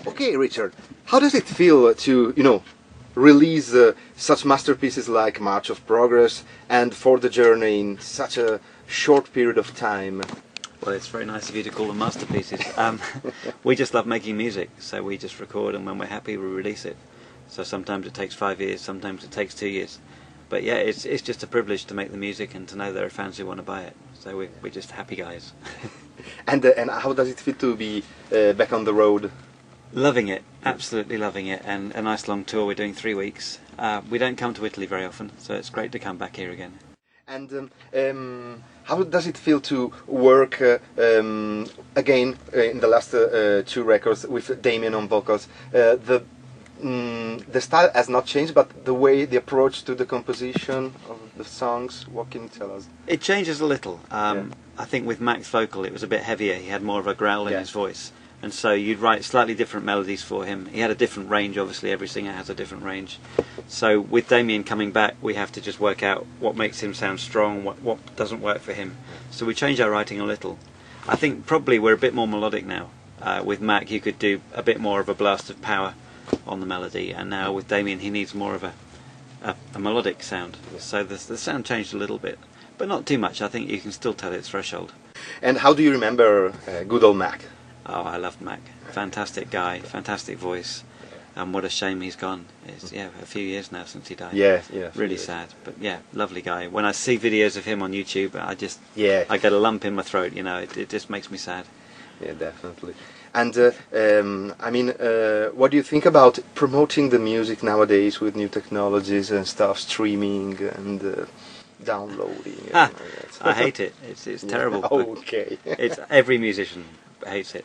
Okay, Richard, how does it feel to, release such masterpieces like March of Progress and For the Journey in such a short period of time? Well, it's very nice of you to call them masterpieces. We just love making music, so we just record, and when we're happy we release it. So sometimes it takes 5 years, sometimes it takes 2 years. But yeah, it's just a privilege to make the music and to know there are fans who want to buy it. So we're just happy guys. And how does it feel to be back on the road? Loving it, absolutely loving it, and a nice long tour. We're doing 3 weeks. We don't come to Italy very often, so it's great to come back here again. And how does it feel to work again in the last 2 records with Damien on vocals? The style has not changed, but the way, the approach to the composition of the songs, what can you tell us? It changes a little. I think with Mac's vocal it was a bit heavier. He had more of a growl in his voice. And so you'd write slightly different melodies for him. He had a different range, obviously every singer has a different range. So with Damien coming back, we have to just work out what makes him sound strong, what doesn't work for him. So we changed our writing a little. I think probably we're a bit more melodic now. With Mac you could do a bit more of a blast of power on the melody, and now with Damien he needs more of a melodic sound. So the sound changed a little bit, but not too much. I think you can still tell it's Threshold. And how do you remember good old Mac? Oh, I loved Mac. Fantastic guy, fantastic voice, and what a shame he's gone. It's a few years now since he died. Yeah. Really sad, but yeah, lovely guy. When I see videos of him on YouTube, I get a lump in my throat. It just makes me sad. Yeah, definitely. And what do you think about promoting the music nowadays with new technologies and stuff, streaming and downloading? I hate it. It's terrible. Okay. It's every musician hates it.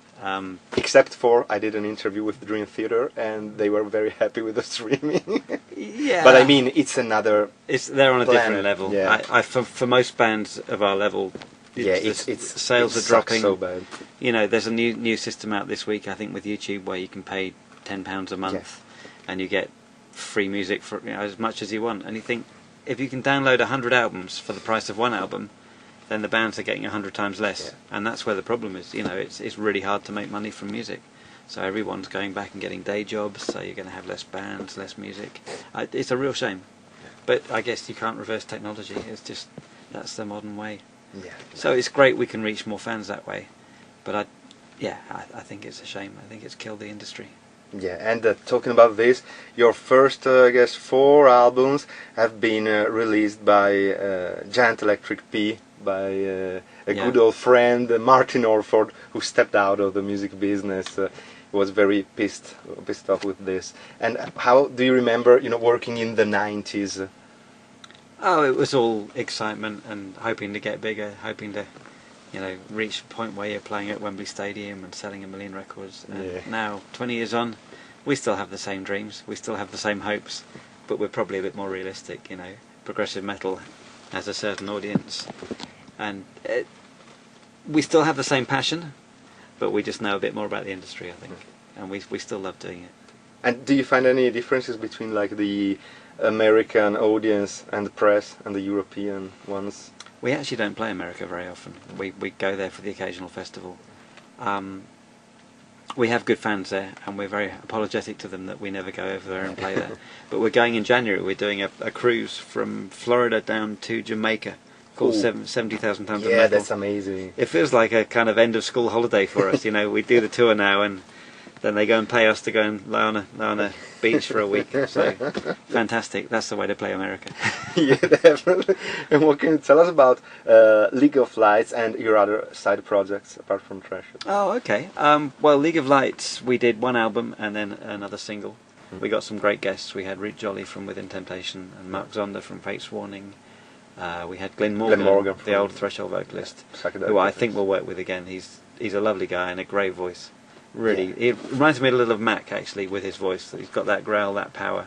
Except for I did an interview with Dream Theater and they were very happy with the streaming. Yeah. But I mean, it's another. They're on a different level. Yeah. For most bands of our level. Sales are dropping. So bad. There's a new system out this week, I think, with YouTube, where you can pay £10 a month, and you get free music for as much as you want. And you think, if you can download 100 albums for the price of one album, then the bands are getting 100 times less, and that's where the problem is. It's really hard to make money from music, so everyone's going back and getting day jobs. So you're going to have less bands, less music. It's a real shame, but I guess you can't reverse technology. It's just that's the modern way. Yeah. So it's great we can reach more fans that way, but I think it's a shame. I think it's killed the industry. Yeah, and talking about this, your first, 4 albums have been released by Giant Electric P, by a good old friend, Martin Orford, who stepped out of the music business. Was very pissed off with this. And how do you remember, working in the 90s? Oh, it was all excitement and hoping to get bigger, hoping to, reach a point where you're playing at Wembley Stadium and selling 1 million records. And now, 20 years on, we still have the same dreams, we still have the same hopes, but we're probably a bit more realistic. Progressive metal has a certain audience, and we still have the same passion, but we just know a bit more about the industry, I think, and we still love doing it. And do you find any differences between the American audience and the press and the European ones? We actually don't play America very often. We go there for the occasional festival. We have good fans there, and we're very apologetic to them that we never go over there and play there. But we're going in January. We're doing a cruise from Florida down to Jamaica called 70,000 Tons of Metal. Yeah, that's amazing. It feels like a kind of end of school holiday for us. We do the tour now, and then they go and pay us to go and lie on a beach for a week. So fantastic. That's the way to play America. Yeah, definitely. And what can you tell us about League of Lights and your other side projects apart from Threshold? Oh, okay. Well, League of Lights, we did 1 album and then another single. We got some great guests. We had Reed Jolly from Within Temptation and Mark Zonder from Fate's Warning. We had Glenn Morgan the old Threshold vocalist, who I think we'll work with again. He's a lovely guy and a great voice. Really, it reminds me a little of Mac actually with his voice. He's got that growl, that power,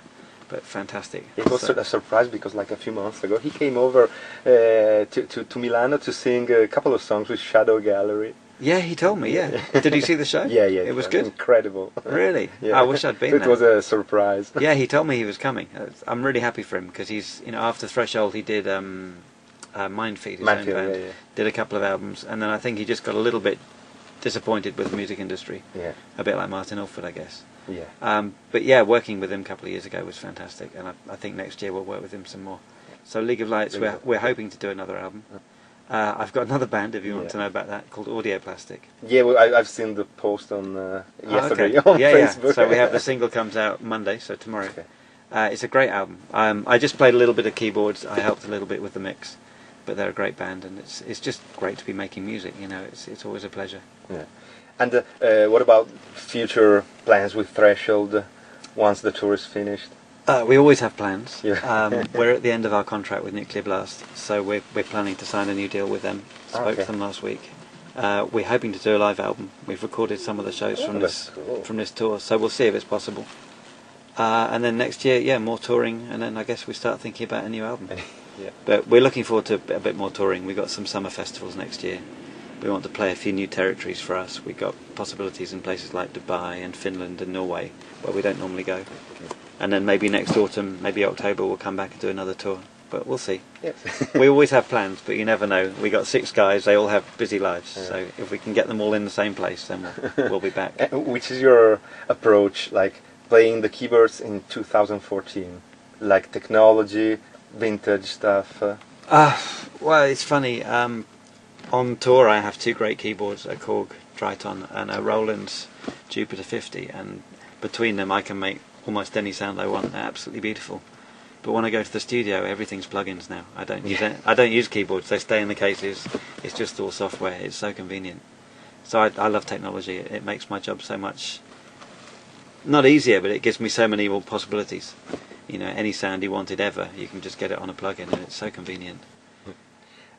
but fantastic. It was a surprise because a few months ago he came over to Milano to sing a couple of songs with Shadow Gallery. Yeah, he told me. Yeah, did you see the show? Yeah, it was good. Incredible. Really? Yeah. I wish I'd been there. It was a surprise. Yeah, he told me he was coming. I'm really happy for him because he's after Threshold he did Mindfeed, his own band, did a couple of albums, and then I think he just got a little bit disappointed with the music industry. Yeah. A bit like Martin Alford, I guess. Yeah. But yeah, working with him a couple of years ago was fantastic, and I think next year we'll work with him some more. So League of Lights, we're hoping to do another album. I've got another band, if you want to know about that, called Audioplastic. Yeah, well, I've seen the post on yesterday on Facebook. Yeah. So we have the single comes out Monday, so tomorrow. Okay. It's a great album. I just played a little bit of keyboards. I helped a little bit with the mix, but they're a great band, and it's just great to be making music. You know, it's always a pleasure. Yeah. And what about future plans with Threshold once the tour is finished? We always have plans. Yeah. We're at the end of our contract with Nuclear Blast, so we're planning to sign a new deal with them. Spoke to them last week. We're hoping to do a live album. We've recorded some of the shows from this tour, so we'll see if it's possible. And then next year, more touring, and then I guess we start thinking about a new album. Yeah. But we're looking forward to a bit more touring. We've got some summer festivals next year. We want to play a few new territories for us. We've got possibilities in places like Dubai and Finland and Norway, where we don't normally go. And then maybe next autumn, maybe October, we'll come back and do another tour. But we'll see. Yes. We always have plans, but you never know. We got 6 guys; they all have busy lives. So if we can get them all in the same place, then we'll be back. Which is your approach, like playing the keyboards in 2014, like technology, vintage stuff? Well, it's funny. On tour, I have 2 great keyboards: a Korg Triton and a Roland's Jupiter 50, and between them, I can make almost any sound I want. They're absolutely beautiful. But when I go to the studio, everything's plugins now. I don't use keyboards. They stay in the cases. It's just all software. It's so convenient. So I love technology. It makes my job so much, not easier, but it gives me so many more possibilities. You know, any sound you wanted ever, you can just get it on a plugin, and it's so convenient.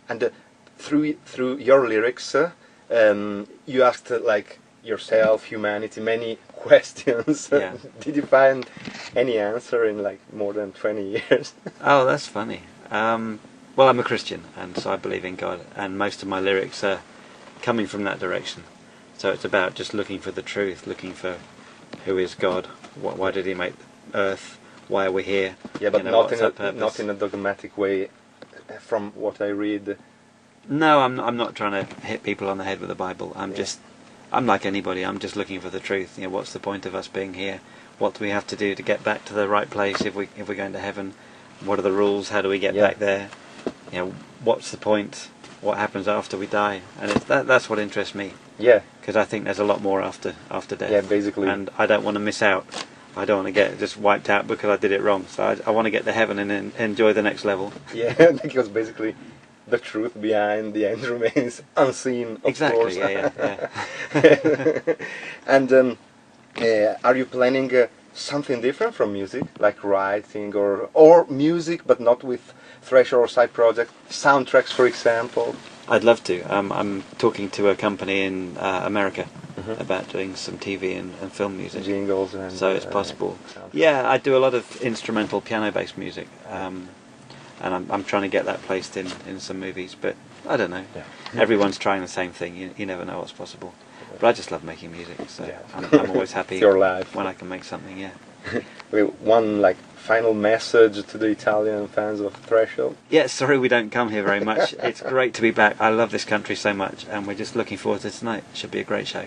And through your lyrics, you asked like yourself, humanity, many questions. Yeah. Did you find any answer in like more than 20 years? Oh, that's funny. Well, I'm a Christian, and so I believe in God, and most of my lyrics are coming from that direction. So it's about just looking for the truth, looking for who is God, why did He make Earth, why are we here? Yeah, but not in a dogmatic way. From what I read. No, I'm not trying to hit people on the head with the Bible. I'm like anybody. I'm just looking for the truth. You know, what's the point of us being here? What do we have to do to get back to the right place if we're going to heaven? What are the rules? How do we get back there? You know, what's the point? What happens after we die? And that's what interests me. Yeah. Because I think there's a lot more after death. Yeah, basically. And I don't want to miss out. I don't want to get just wiped out because I did it wrong. So I want to get to heaven and enjoy the next level. Yeah, because basically the truth behind the end remains unseen, of course. Yeah. And are you planning something different from music, like writing or music, but not with Threshold or side project, soundtracks, for example? I'd love to. I'm talking to a company in America about doing some TV and film music. Jingles and... So it's possible. Yeah, I do a lot of instrumental piano-based music. And I'm trying to get that placed in some movies, but I don't know. Yeah. Everyone's trying the same thing. You never know what's possible. But I just love making music, so I'm always happy your life. when I can make something. Yeah. One final message to the Italian fans of Threshold. Yeah, sorry we don't come here very much. It's great to be back. I love this country so much, and we're just looking forward to tonight. It should be a great show.